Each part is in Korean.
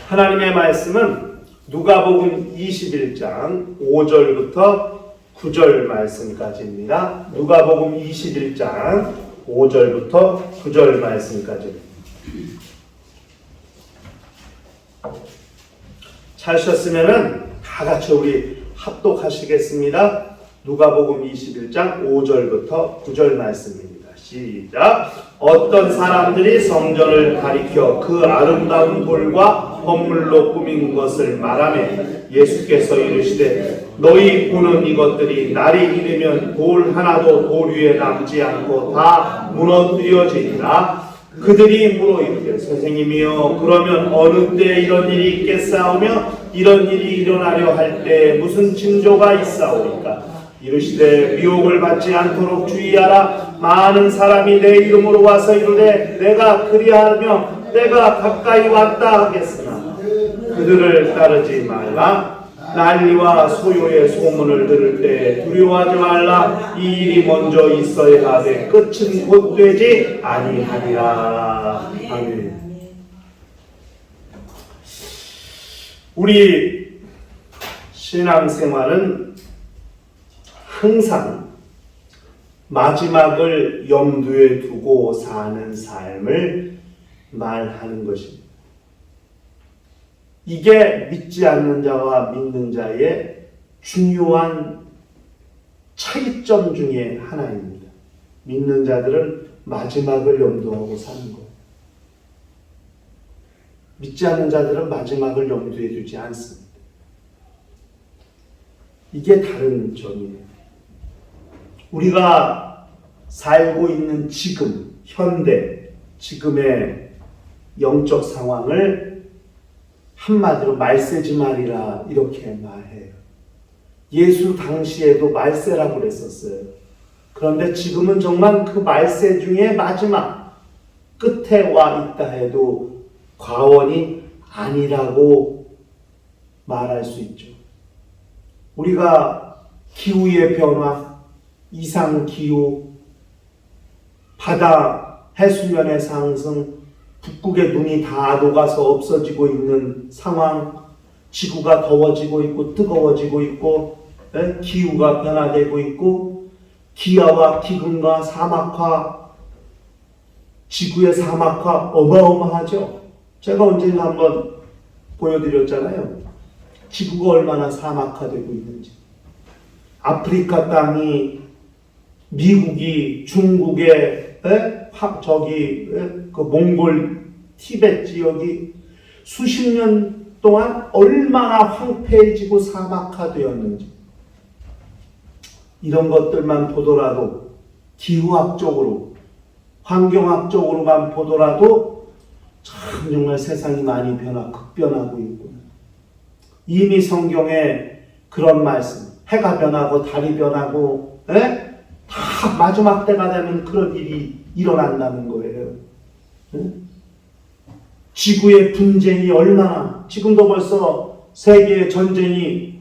하나님의 말씀은 누가복음 21장 5절부터 9절 말씀까지입니다. 누가복음 21장 5절부터 9절 말씀까지입니다. 찾으셨으면은 다 같이 우리 합독하시겠습니다. 누가복음 21장 5절부터 9절 말씀입니다. 시작. 어떤 사람들이 성전을 가리켜 그 아름다운 돌과 헌물로 꾸민 것을 말하며 예수께서 이르시되 너희 보는 이것들이 날이 이르면 돌 하나도 돌 위에 남지 않고 다 무너뜨려지리라. 그들이 물어 이르되 선생님이여 그러면 어느 때 이런 일이 있겠사오며 이런 일이 일어나려 할 때 무슨 징조가 있사오리까? 이르시되 미혹을 받지 않도록 주의하라. 많은 사람이 내 이름으로 와서 이르되 내가 그리하며 내가 가까이 왔다 하겠으나 그들을 따르지 말라. 난리와 소요의 소문을 들을 때 두려워하지 말라. 이 일이 먼저 있어야 하되 끝은 곧 되지 아니하리라. 아멘. 우리 신앙생활은 항상 마지막을 염두에 두고 사는 삶을 말하는 것입니다. 이게 믿지 않는 자와 믿는 자의 중요한 차이점 중에 하나입니다. 믿는 자들은 마지막을 염두하고 사는 거예요. 믿지 않는 자들은 마지막을 염두에 두지 않습니다. 이게 다른 점이에요. 우리가 살고 있는 지금, 현대, 지금의 영적 상황을 한마디로 말세지말이라 이렇게 말해요. 예수 당시에도 말세라고 그랬었어요. 그런데 지금은 정말 그 말세 중에 마지막 끝에 와 있다 해도 과언이 아니라고 말할 수 있죠. 우리가 기후의 변화, 이상기후, 바다 해수면의 상승, 북극의 눈이 다 녹아서 없어지고 있는 상황, 지구가 더워지고 있고 뜨거워지고 있고 기후가 변화되고 있고 기아와 기근과 사막화, 지구의 사막화 어마어마하죠. 제가 언젠가 한번 보여드렸잖아요. 지구가 얼마나 사막화되고 있는지. 아프리카 땅이 미국이 중국의 그 몽골 티베트 지역이 수십 년 동안 얼마나 황폐해지고 사막화되었는지 이런 것들만 보더라도 기후학적으로 환경학적으로만 보더라도 참 정말 세상이 많이 급변하고 있구나. 이미 성경에 그런 말씀, 해가 변하고 달이 변하고 다 마지막 때가 되면 그런 일이 일어난다는 거예요. 지구의 분쟁이 얼마나, 지금도 벌써 세계의 전쟁이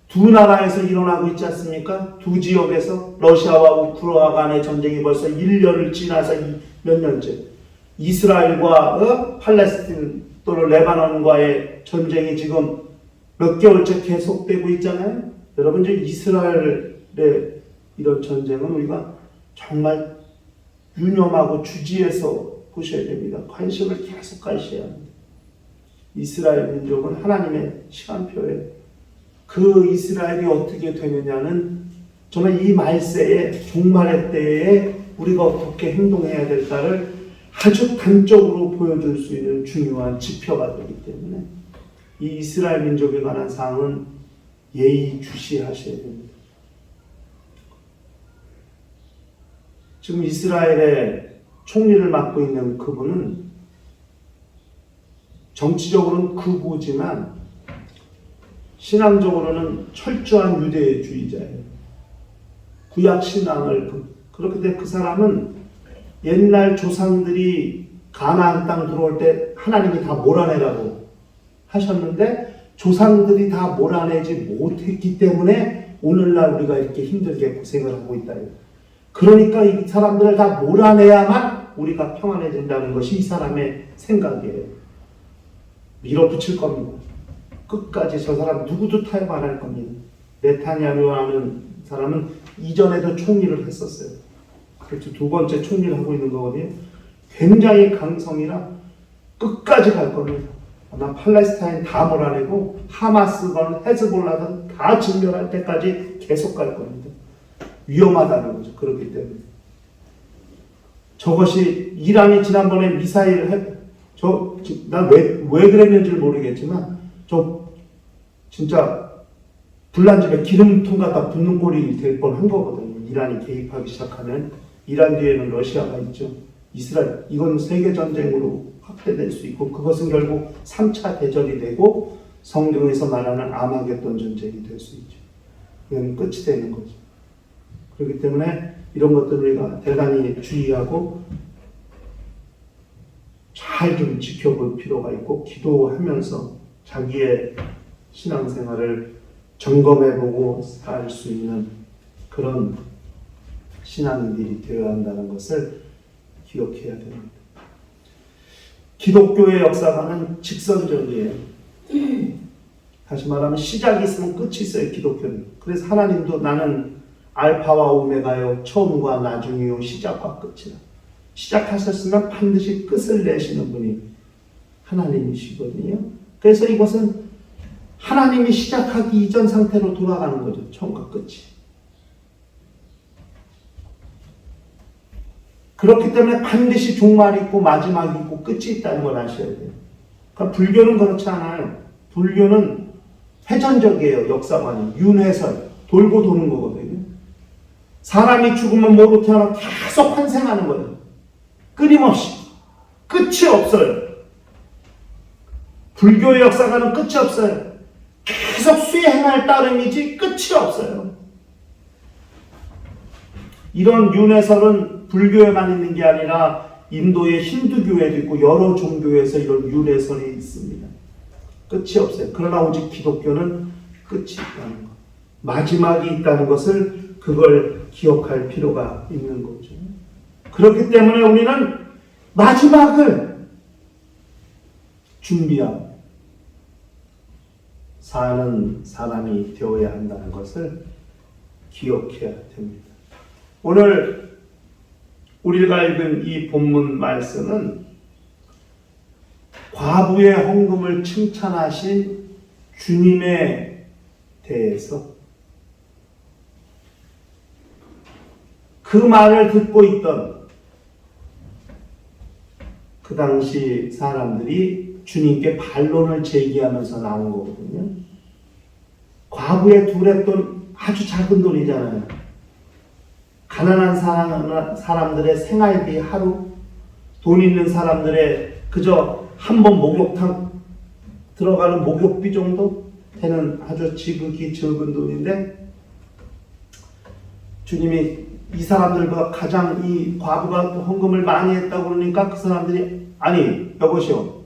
두 나라에서 일어나고 있지 않습니까? 두 지역에서 러시아와 우크라이나 간의 전쟁이 벌써 1년을 지나서 몇 년째. 이스라엘과 팔레스틴 또는 레바논과의 전쟁이 지금 몇 개월째 계속되고 있잖아요. 여러분 이제 이스라엘의 이런 전쟁은 우리가 정말 유념하고 주지해서 보셔야 됩니다. 관심을 계속 가셔야 합니다. 이스라엘 민족은 하나님의 시간표예요. 그 이스라엘이 어떻게 되느냐는 정말 이 말세에 종말의 때에 우리가 어떻게 행동해야 될까를 아주 단적으로 보여줄 수 있는 중요한 지표가 되기 때문에 이 이스라엘 민족에 관한 사항은 예의주시하셔야 됩니다. 지금 이스라엘의 총리를 맡고 있는 그분은 정치적으로는 극우지만 신앙적으로는 철저한 유대주의자예요. 구약 신앙을 그렇게 돼 그 사람은 옛날 조상들이 가나안 땅 들어올 때 하나님이 다 몰아내라고 하셨는데 조상들이 다 몰아내지 못했기 때문에 오늘날 우리가 이렇게 힘들게 고생을 하고 있다. 그러니까 이 사람들을 다 몰아내야만 우리가 평안해진다는 것이 이 사람의 생각이에요. 밀어붙일 겁니다. 끝까지 저 사람 누구도 타협 안 할 겁니다. 네타냐후라는 사람은 이전에도 총리를 했었어요. 그렇죠. 두 번째 총리를 하고 있는 거거든요. 굉장히 강성이라 끝까지 갈 겁니다. 아마 팔레스타인 다 몰아내고 하마스건 헤즈볼라든 다 진멸할 때까지 계속 갈 겁니다. 위험하다는 거죠. 그렇기 때문에. 저것이 이란이 지난번에 미사일을 난 왜 그랬는지 모르겠지만 진짜 불난 집에 기름통 갖다 붓는 꼴이 될 뻔한 거거든요. 이란이 개입하기 시작하면. 이란 뒤에는 러시아가 있죠. 이스라엘. 이건 세계전쟁으로 확대될 수 있고 그것은 결국 3차 대전이 되고 성경에서 말하는 아마겟돈 전쟁이 될 수 있죠. 이건 끝이 되는 거죠. 그렇기 때문에 이런 것들을 우리가 대단히 주의하고 잘 좀 지켜볼 필요가 있고 기도하면서 자기의 신앙생활을 점검해보고 살 수 있는 그런 신앙인들이 되어야 한다는 것을 기억해야 됩니다. 기독교의 역사관은 직선적이에요. 다시 말하면 시작이 있으면 끝이 있어요. 기독교는. 그래서 하나님도 나는 알파와 오메가요, 처음과 나중이요, 시작과 끝이다. 시작하셨으면 반드시 끝을 내시는 분이 하나님이시거든요. 그래서 이것은 하나님이 시작하기 이전 상태로 돌아가는 거죠. 처음과 끝이. 그렇기 때문에 반드시 종말이 있고 마지막이 있고 끝이 있다는 걸 아셔야 돼요. 그러니까 불교는 그렇지 않아요. 불교는 회전적이에요. 역사관이. 윤회설. 돌고 도는 거거든요. 사람이 죽으면 뭐로 태어나 계속 환생하는 거예요. 끊임없이. 끝이 없어요. 불교의 역사관은 끝이 없어요. 계속 수행할 따름이지 끝이 없어요. 이런 윤회설은 불교에만 있는 게 아니라 인도의 힌두교에도 있고 여러 종교에서 이런 윤회설이 있습니다. 끝이 없어요. 그러나 오직 기독교는 끝이 있다는 것. 마지막이 있다는 것을 그걸 기억할 필요가 있는 거죠. 그렇기 때문에 우리는 마지막을 준비하고 사는 사람이 되어야 한다는 것을 기억해야 됩니다. 오늘 우리가 읽은 이 본문 말씀은 과부의 헌금을 칭찬하신 주님에 대해서 그 말을 듣고 있던 그 당시 사람들이 주님께 반론을 제기하면서 나온 거거든요. 과부의 두렛돈 아주 작은 돈이잖아요. 가난한 사람들의 생활비 하루, 돈 있는 사람들의 그저 한 번 목욕탕 들어가는 목욕비 정도 되는 아주 지극히 적은 돈인데 주님이 이 사람들과 가장 이 과부가 헌금을 많이 했다고 그러니까 그 사람들이 아니 여보시오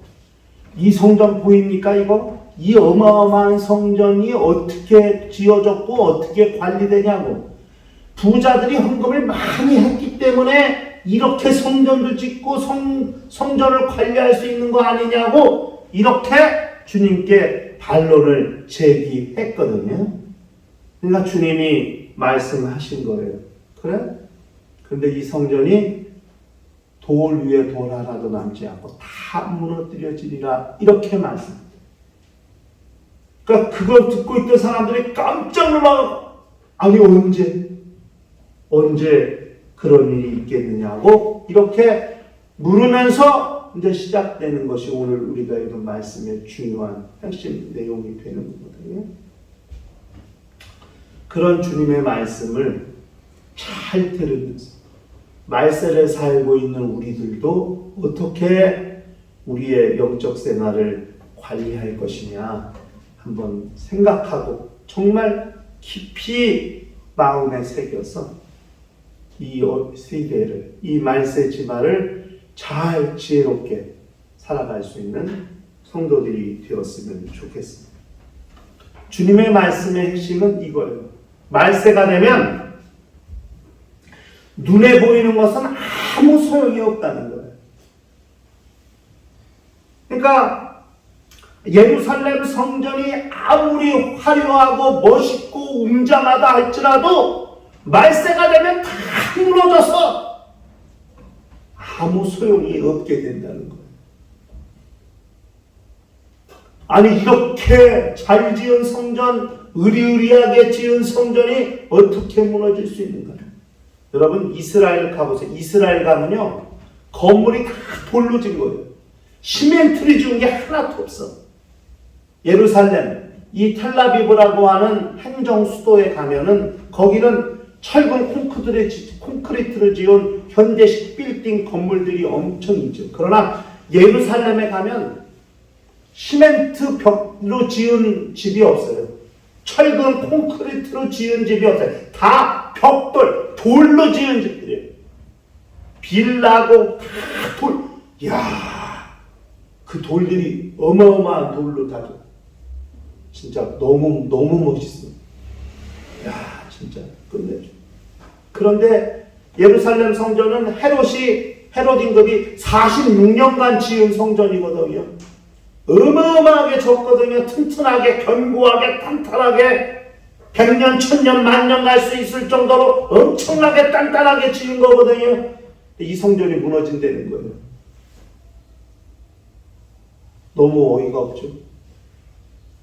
이 성전 보입니까 이거? 이 어마어마한 성전이 어떻게 지어졌고 어떻게 관리되냐고 부자들이 헌금을 많이 했기 때문에 이렇게 성전도 짓고 성전을 관리할 수 있는 거 아니냐고 이렇게 주님께 반론을 제기했거든요. 그러니까 주님이 말씀하신 거예요. 그래? 근데 이 성전이 돌 위에 돌 하나도 남지 않고 다 무너뜨려지리라 이렇게 말씀합니다. 그러니까 그걸 듣고 있던 사람들이 깜짝 놀라고 아니 언제 그런 일이 있겠느냐고 이렇게 물으면서 이제 시작되는 것이 오늘 우리가 읽은 말씀의 중요한 핵심 내용이 되는 거거든요. 그런 주님의 말씀을 잘 들으면서 말세를 살고 있는 우리들도 어떻게 우리의 영적 생활을 관리할 것이냐 한번 생각하고 정말 깊이 마음에 새겨서 이 세계를, 이 말세 지말을 잘 지혜롭게 살아갈 수 있는 성도들이 되었으면 좋겠습니다. 주님의 말씀의 핵심은 이거예요. 말세가 되면 눈에 보이는 것은 아무 소용이 없다는 거예요. 그러니까 예루살렘 성전이 아무리 화려하고 멋있고 웅장하다 할지라도 말세가 되면 다 무너져서 아무 소용이 없게 된다는 거예요. 아니 이렇게 잘 지은 성전, 으리으리하게 지은 성전이 어떻게 무너질 수 있는가요? 여러분 이스라엘 가보세요. 이스라엘 가면요 건물이 다 돌로 지은 거예요. 시멘트를 지은 게 하나도 없어. 예루살렘 이 텔라비브라고 하는 행정 수도에 가면은 거기는 철근 콘크리트를 지은 현대식 빌딩 건물들이 엄청 있죠. 그러나 예루살렘에 가면 시멘트 벽으로 지은 집이 없어요. 철근 콘크리트로 지은 집이 없어요. 다 벽돌, 돌로 지은 집들이에요. 빌라고 다 돌. 이야, 그 돌들이 어마어마한 돌로 다져. 진짜 너무 멋있어. 야, 진짜 끝내줘. 그런데 예루살렘 성전은 헤롯 임금이 46년간 지은 성전이거든요. 어마어마하게 졌거든요. 튼튼하게, 견고하게, 탄탄하게 100년, 1000년, 만년 갈 수 있을 정도로 엄청나게 단단하게 지은 거거든요. 이 성전이 무너진다는 거예요. 너무 어이가 없죠.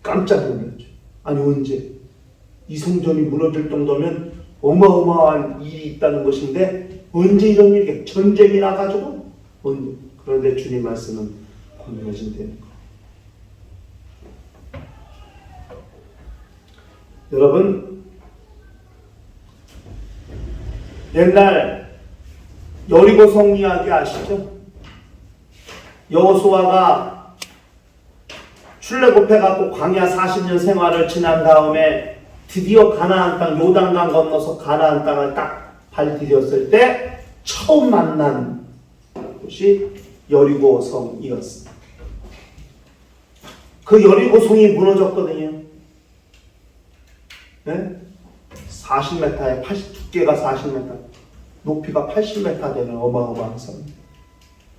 깜짝 놀랐죠. 아니 언제? 이 성전이 무너질 정도면 어마어마한 일이 있다는 것인데 언제 이런 일이 전쟁이 나가지고 언제? 그런데 주님 말씀은 무너진다는 거예요. 여러분 옛날 여리고성 이야기 아시죠? 여호수아가 출애굽해갖고 광야 40년 생활을 지난 다음에 드디어 가나안 땅 요단강 건너서 가나안 땅을 딱 발 디뎠을 때 처음 만난 곳이 여리고성이었습니다. 그 여리고성이 무너졌거든요. 네? 40m에 두께가 40m, 높이가 80m 되는 어마어마한 성.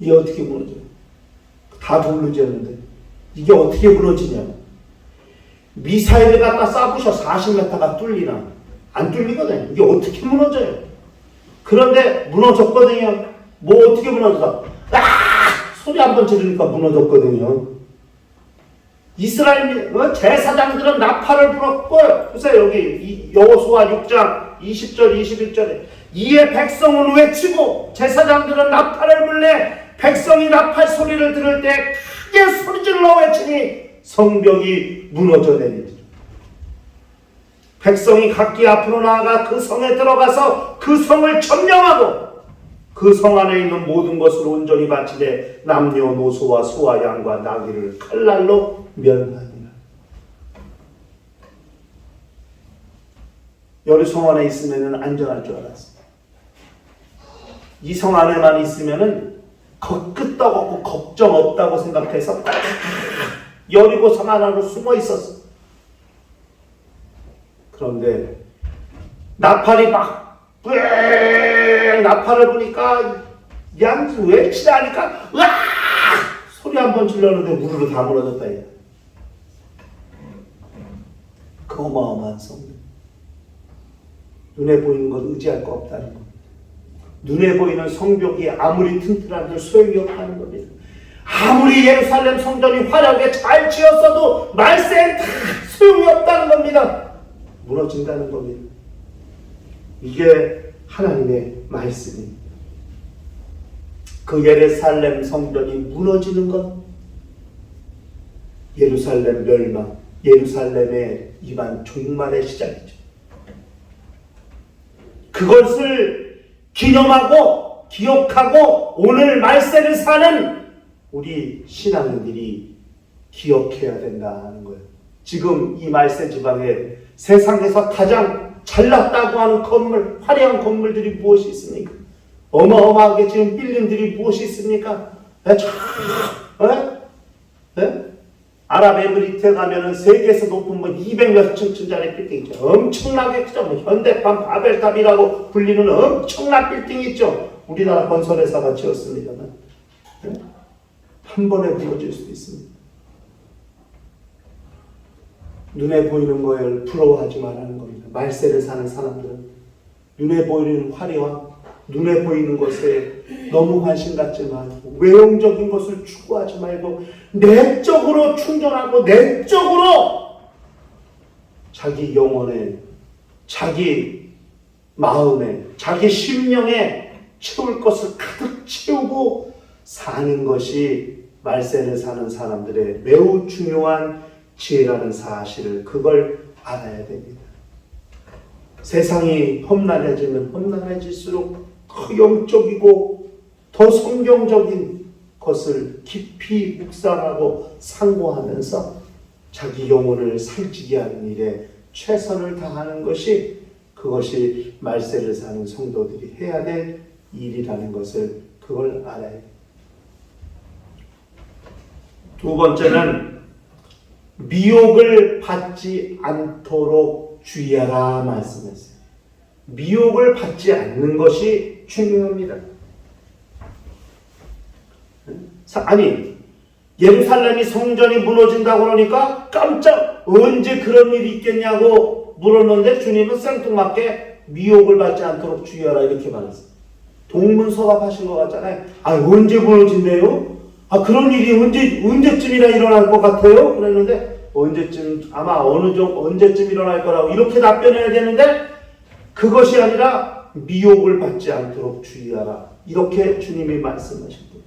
이게 어떻게 무너져요? 다 돌로 지었는데 이게 어떻게 무너지냐? 미사일을 갖다 쏴부셔 40m가 뚫리나? 안 뚫리거든요. 이게 어떻게 무너져요? 그런데 무너졌거든요. 뭐 어떻게 무너졌어? 소리 한번 지르니까 무너졌거든요. 이스라엘 제사장들은 나팔을 불었고, 보세요 여기 여호수아 6장 20절 21절에 이에 백성은 외치고 제사장들은 나팔을 불래 백성이 나팔 소리를 들을 때 크게 소리질러 외치니 성벽이 무너져 내리더라. 백성이 각기 앞으로 나아가 그 성에 들어가서 그 성을 점령하고 그 성 안에 있는 모든 것을 온전히 바치되 남녀노소와 소와 양과 나귀를 칼날로 멸하니라. 여리성 안에 있으면 안전할 줄 알았어. 이 성 안에만 있으면은 끄떡없고 걱정 없다고 생각해서 여리고 성 안으로 숨어 있었어. 그런데 나팔이 막 나팔을 보니까 양 외치다니까 으악! 소리 한번 질렀는데 우르르 다 무너졌다. 그 어마어마한 성경. 눈에 보이는 것 의지할 거 없다는 것. 눈에 보이는 성벽이 아무리 튼튼한들 소용이 없다는 겁니다. 아무리 예루살렘 성전이 화려하게 잘 지었어도 말세엔 다 소용이 없다는 겁니다. 무너진다는 겁니다. 이게 하나님의 말씀입니다. 그 예루살렘 성전이 무너지는 것, 예루살렘 멸망, 예루살렘의 이반 종말의 시작이죠. 그것을 기념하고 기억하고 오늘 말세를 사는 우리 신앙인들이 기억해야 된다는 거예요. 지금 이 말세 지방에 세상에서 가장 잘났다고 하는 건물, 화려한 건물들이 무엇이 있습니까? 어마어마하게 지은 빌딩들이 무엇이 있습니까? 아랍에미리트에 가면은 세계에서 높은 200몇 층짜리 빌딩 있죠. 엄청나게 크죠. 현대판 바벨탑이라고 불리는 엄청난 빌딩이 있죠. 우리나라 건설회사가 지었습니다만 한 번에 무너질 수도 있습니다. 눈에 보이는 거에 부러워하지 말라는 겁니다. 말세를 사는 사람들은 눈에 보이는 화려함, 눈에 보이는 것에 너무 관심 갖지 말고 외형적인 것을 추구하지 말고 내적으로 충전하고 내적으로 자기 영혼에, 자기 마음에, 자기 심령에 채울 것을 가득 채우고 사는 것이 말세를 사는 사람들의 매우 중요한 지혜라는 사실을 그걸 알아야 됩니다. 세상이 험난해지면 험난해질수록 더 영적이고 더 성경적인 것을 깊이 묵상하고 상고하면서 자기 영혼을 살찌게 하는 일에 최선을 다하는 것이 그것이 말세를 사는 성도들이 해야 될 일이라는 것을 그걸 알아야 해요. 두 번째는 미혹을 받지 않도록 주의하라 말씀했어요. 미혹을 받지 않는 것이 중요합니다. 아니, 예루살렘이 성전이 무너진다고 그러니까 깜짝 언제 그런 일이 있겠냐고 물었는데 주님은 생뚱맞게 미혹을 받지 않도록 주의하라 이렇게 말했어요. 동문서답하신 것 같잖아요. 아, 언제 무너진대요? 아, 그런 일이 언제쯤이나 일어날 것 같아요? 그랬는데 언제쯤, 아마 언제쯤 일어날 거라고 이렇게 답변해야 되는데 그것이 아니라 미혹을 받지 않도록 주의하라. 이렇게 주님이 말씀하신 거예요.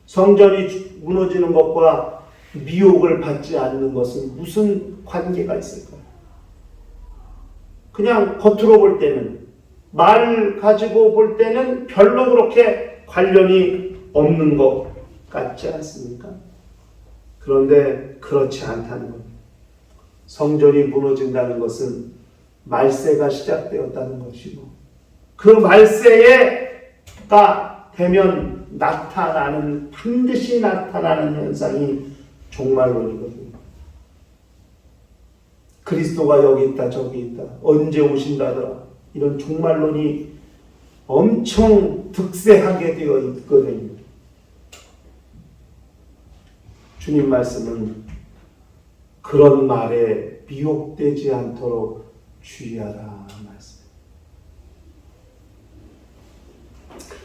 성전이 무너지는 것과 미혹을 받지 않는 것은 무슨 관계가 있을까요? 그냥 겉으로 볼 때는, 말 가지고 볼 때는 별로 그렇게 관련이 없는 것 같지 않습니까? 그런데 그렇지 않다는 겁니다. 성전이 무너진다는 것은 말세가 시작되었다는 것이고 그 말세가 되면 반드시 나타나는 현상이 종말론이거든요. 그리스도가 여기 있다 저기 있다 언제 오신다더라 이런 종말론이 엄청 득세하게 되어 있거든요. 주님 말씀은 그런 말에 미혹되지 않도록 주의하라 말씀.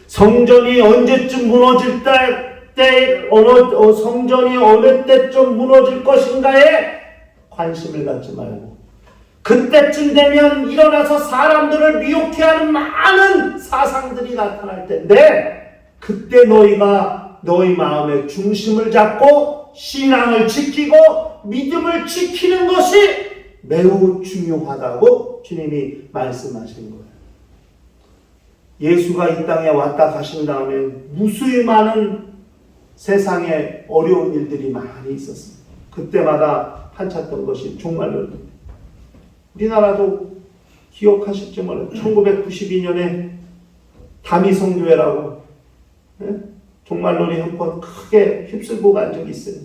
성전이 언제쯤 무너질 성전이 어느 때쯤 무너질 것인가에 관심을 갖지 말고 그때쯤 되면 일어나서 사람들을 미혹해 하는 많은 사상들이 나타날 텐데 그때 너희가 너희 마음의 중심을 잡고 신앙을 지키고 믿음을 지키는 것이 매우 중요하다고 주님이 말씀하신 거예요. 예수가 이 땅에 왔다 가신 다음에 무수히 많은 세상에 어려운 일들이 많이 있었습니다. 그때마다 판찼던 것이 종말론입니다. 우리나라도 기억하실지 몰라요. 1992년에 다미성교회라고 종말론이 한 번 크게 휩쓸고 간 적이 있어요.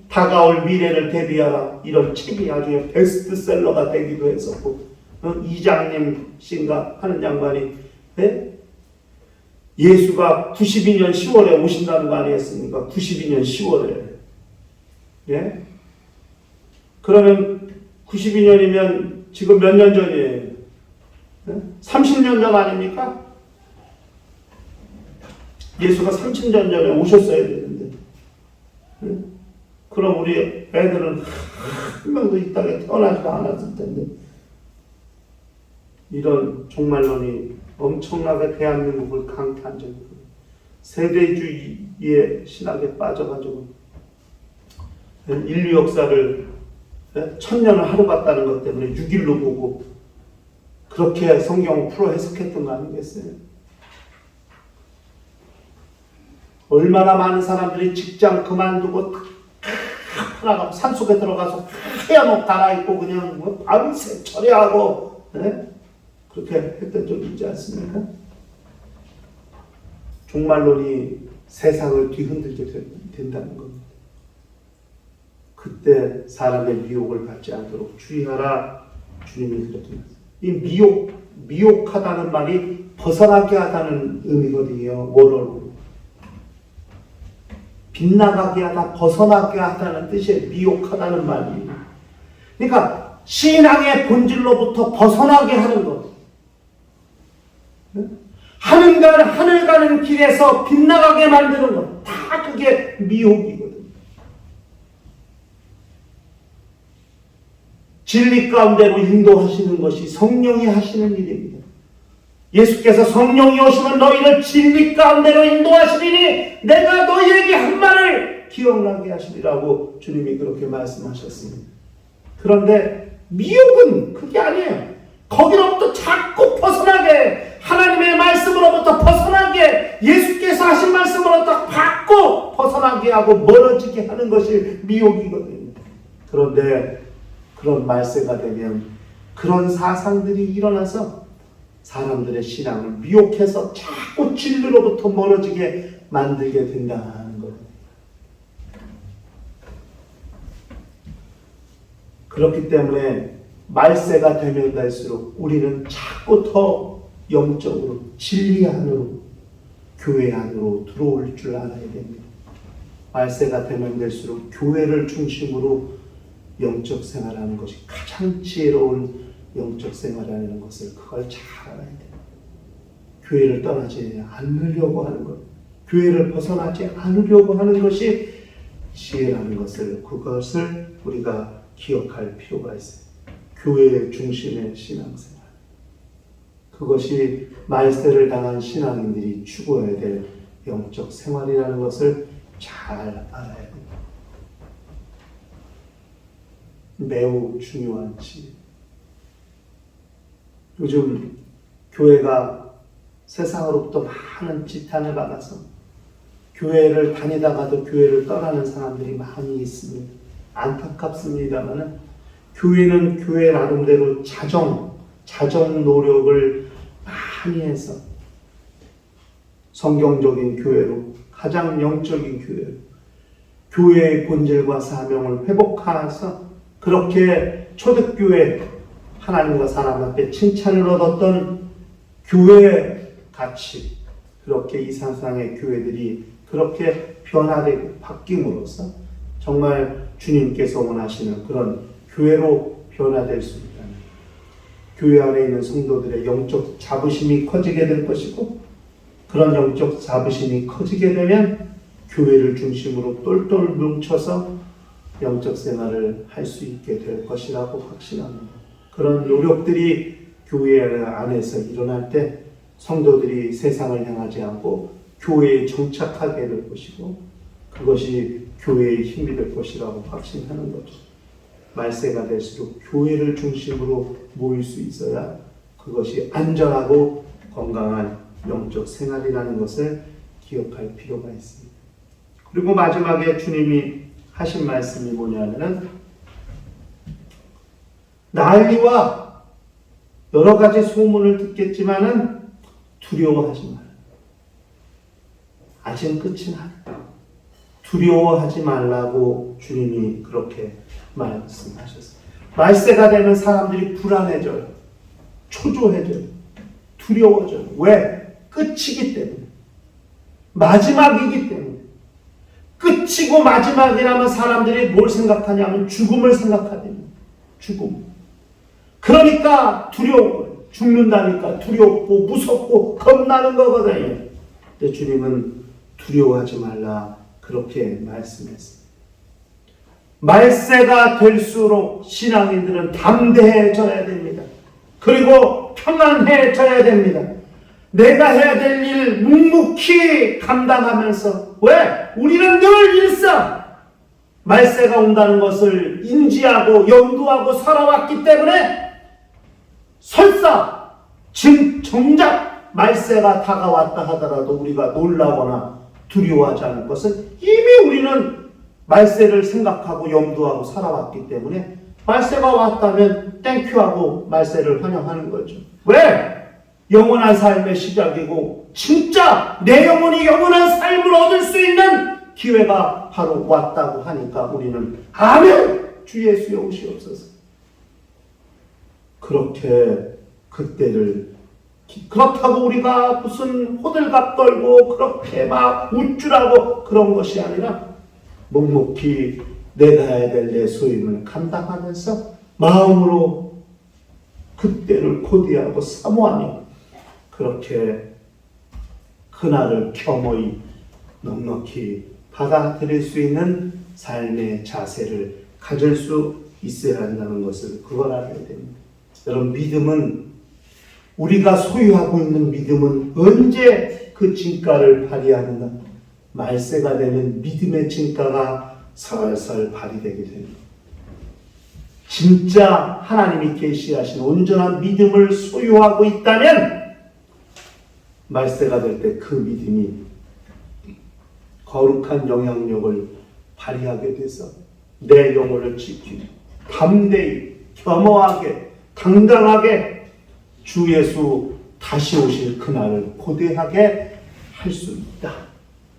다가올 미래를 대비하라 이런 책이 아주 베스트셀러가 되기도 했었고 이장님 씨인가 하는 양반이 예수가 92년 10월에 오신다는 거 아니었습니까? 92년 10월에 예? 그러면 92년이면 지금 몇 년 전이에요? 30년 전 아닙니까? 예수가 30년 전에 오셨어야 되는데 그럼 우리 애들은 한 명도 이 땅에 태어나지도 않았을 텐데 이런 종말론이 엄청나게 대한민국을 강타한 적이 있고 세대주의의 신학에 빠져가지고 인류 역사를 1000년을 하루 갔다는 것 때문에 6일로 보고 그렇게 성경을 풀어 해석했던 거 아니겠어요? 얼마나 많은 사람들이 직장 그만두고 산속에 들어가서 헤어놓고 갈아입고 그냥 밤새 처리하고 그렇게 했던 적이 있지 않습니까? 종말론이 세상을 뒤흔들게 된다는 겁니다. 그때 사람의 미혹을 받지 않도록 주의하라 주님이 그렇게 말씀하셨습니다. 이 미혹하다는 말이 벗어나게 하다는 의미거든요. 원어로. 빗나가게 하다, 벗어나게 하다는 뜻이 미혹하다는 말이에요. 그러니까 신앙의 본질로부터 벗어나게 하는 것. 하늘 가는 길에서 빗나가게 만드는 것. 다 그게 미혹이거든요. 진리 가운데로 인도하시는 것이 성령이 하시는 일입니다. 예수께서 성령이 오시면 너희를 진리 가운데로 인도하시리니 내가 너희에게 한 말을 기억나게 하시리라고 주님이 그렇게 말씀하셨습니다. 그런데 미혹은 그게 아니에요. 거기로부터 자꾸 벗어나게, 하나님의 말씀으로부터 벗어나게, 예수께서 하신 말씀으로부터 자꾸 벗어나게 하고 멀어지게 하는 것이 미혹이거든요. 그런데 그런 말세가 되면 그런 사상들이 일어나서 사람들의 신앙을 미혹해서 자꾸 진리로부터 멀어지게 만들게 된다는 거예요. 그렇기 때문에 말세가 되면 될수록 우리는 자꾸 더 영적으로 진리 안으로, 교회 안으로 들어올 줄 알아야 됩니다. 말세가 되면 될수록 교회를 중심으로 영적 생활하는 것이 가장 지혜로운 영적 생활이라는 것을 그걸 잘 알아야 돼요. 교회를 떠나지 않으려고 하는 것, 교회를 벗어나지 않으려고 하는 것이 지혜라는 것을, 그것을 우리가 기억할 필요가 있어요. 교회 중심의 신앙생활, 그것이 말세를 당한 신앙인들이 추구해야 될 영적 생활이라는 것을 잘 알아야 됩니다. 매우 중요한 지혜. 요즘 교회가 세상으로부터 많은 지탄을 받아서 교회를 다니다가도 교회를 떠나는 사람들이 많이 있습니다. 안타깝습니다만은 교회는 교회 나름대로 자정 노력을 많이 해서 성경적인 교회로, 가장 영적인 교회로, 교회의 본질과 사명을 회복해서 그렇게 초대교회, 하나님과 사람 앞에 칭찬을 얻었던 교회의 가치, 그렇게 이 세상의 교회들이 그렇게 변화되고 바뀜으로써 정말 주님께서 원하시는 그런 교회로 변화될 수 있다는, 교회 안에 있는 성도들의 영적 자부심이 커지게 될 것이고, 그런 영적 자부심이 커지게 되면 교회를 중심으로 똘똘 뭉쳐서 영적 생활을 할 수 있게 될 것이라고 확신합니다. 그런 노력들이 교회 안에서 일어날 때 성도들이 세상을 향하지 않고 교회에 정착하게 될 것이고, 그것이 교회의 힘이 될 것이라고 확신하는 거죠. 말세가 될수록 교회를 중심으로 모일 수 있어야 그것이 안전하고 건강한 영적 생활이라는 것을 기억할 필요가 있습니다. 그리고 마지막에 주님이 하신 말씀이 뭐냐면은, 난리와 여러 가지 소문을 듣겠지만은 두려워하지 마라. 아직은 끝이 아니다. 두려워하지 말라고 주님이 그렇게 말씀하셨어요. 말세가 되면 사람들이 불안해져요. 초조해져요. 두려워져요. 왜? 끝이기 때문에. 마지막이기 때문에. 끝이고 마지막이라면 사람들이 뭘 생각하냐면 죽음을 생각하거든요. 죽음. 그러니까 두려운 거예요. 죽는다니까 두렵고 무섭고 겁나는 거거든요. 근데 주님은 두려워하지 말라 그렇게 말씀했습니다. 말세가 될수록 신앙인들은 담대해져야 됩니다. 그리고 평안해져야 됩니다. 내가 해야 될 일 묵묵히 감당하면서, 왜? 우리는 늘 일상 말세가 온다는 것을 인지하고 염두하고 살아왔기 때문에 설사 지금 정작 말세가 다가왔다 하더라도 우리가 놀라거나 두려워하지 않을 것은 이미 우리는 말세를 생각하고 염두하고 살아왔기 때문에 말세가 왔다면 땡큐하고 말세를 환영하는 거죠. 왜? 영원한 삶의 시작이고 진짜 내 영혼이 영원한 삶을 얻을 수 있는 기회가 바로 왔다고 하니까 우리는 아멘! 주 예수의 옷이 없어서 그렇게 그때를 그렇다고 우리가 무슨 호들갑 떨고 그렇게 막 우쭐하고 그런 것이 아니라 묵묵히 내가 해야 될 내 소임을 감당하면서 마음으로 그때를 고대하고 사모하며 그렇게 그날을 겸허히 넉넉히 받아들일 수 있는 삶의 자세를 가질 수 있어야 한다는 것을 그걸 알아야 됩니다. 여러분, 믿음은 우리가 소유하고 있는 믿음은 언제 그 진가를 발휘하는가? 말세가 되면 믿음의 진가가 설설 발휘되게 됩니다. 진짜 하나님이 계시하신 온전한 믿음을 소유하고 있다면 말세가 될 때 그 믿음이 거룩한 영향력을 발휘하게 돼서 내 영혼을 지키고 담대히 겸허하게 당당하게 주 예수 다시 오실 그날을 고대하게 할 수 있다.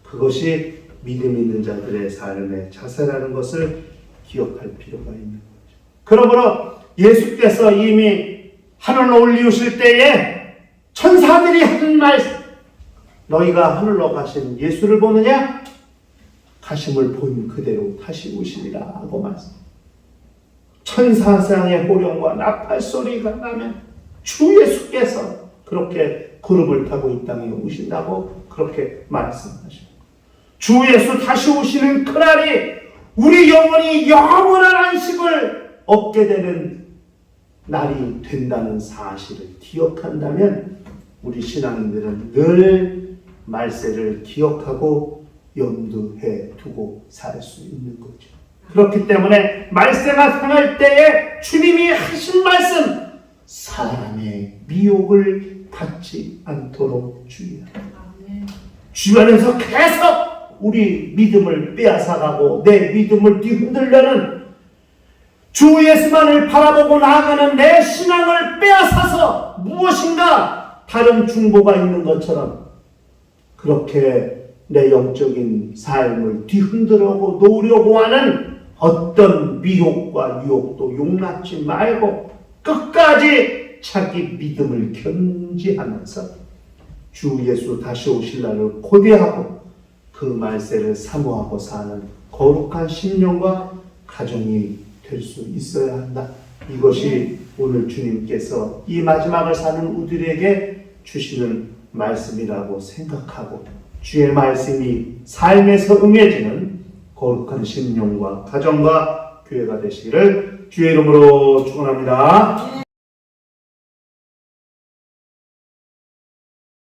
그것이 믿음 있는 자들의 삶의 자세라는 것을 기억할 필요가 있는 거죠. 그러므로 예수께서 이미 하늘로 올리우실 때에 천사들이 한 말씀, 너희가 하늘로 가신 예수를 보느냐? 가심을 본 그대로 다시 오시리라 하고 말씀. 천사상의 호령과 나팔 소리가 나면 주 예수께서 그렇게 구름을 타고 이 땅에 오신다고 그렇게 말씀하십니다. 주 예수 다시 오시는 그날이 우리 영혼이 영원한 안식을 얻게 되는 날이 된다는 사실을 기억한다면 우리 신앙인들은 늘 말세를 기억하고 염두해 두고 살 수 있는 거죠. 그렇기 때문에 말세가 상할 때에 주님이 하신 말씀, 사람의 미혹을 받지 않도록 주의하라. 주변에서 계속 우리 믿음을 빼앗아가고 내 믿음을 뒤흔들려는 주 예수만을 바라보고 나아가는 내 신앙을 빼앗아서 무엇인가 다른 중보가 있는 것처럼 그렇게 내 영적인 삶을 뒤흔들려고 노려고 하는 어떤 미혹과 유혹도 용납지 말고 끝까지 자기 믿음을 견지하면서 주 예수 다시 오실 날을 고대하고 그 말세를 사모하고 사는 거룩한 심령과 가정이 될 수 있어야 한다. 이것이 오늘 주님께서 이 마지막을 사는 우리에게 주시는 말씀이라고 생각하고 주의 말씀이 삶에서 응해지는 거룩한 심령과 가정과 교회가 되시기를 주의 이름으로 축원합니다.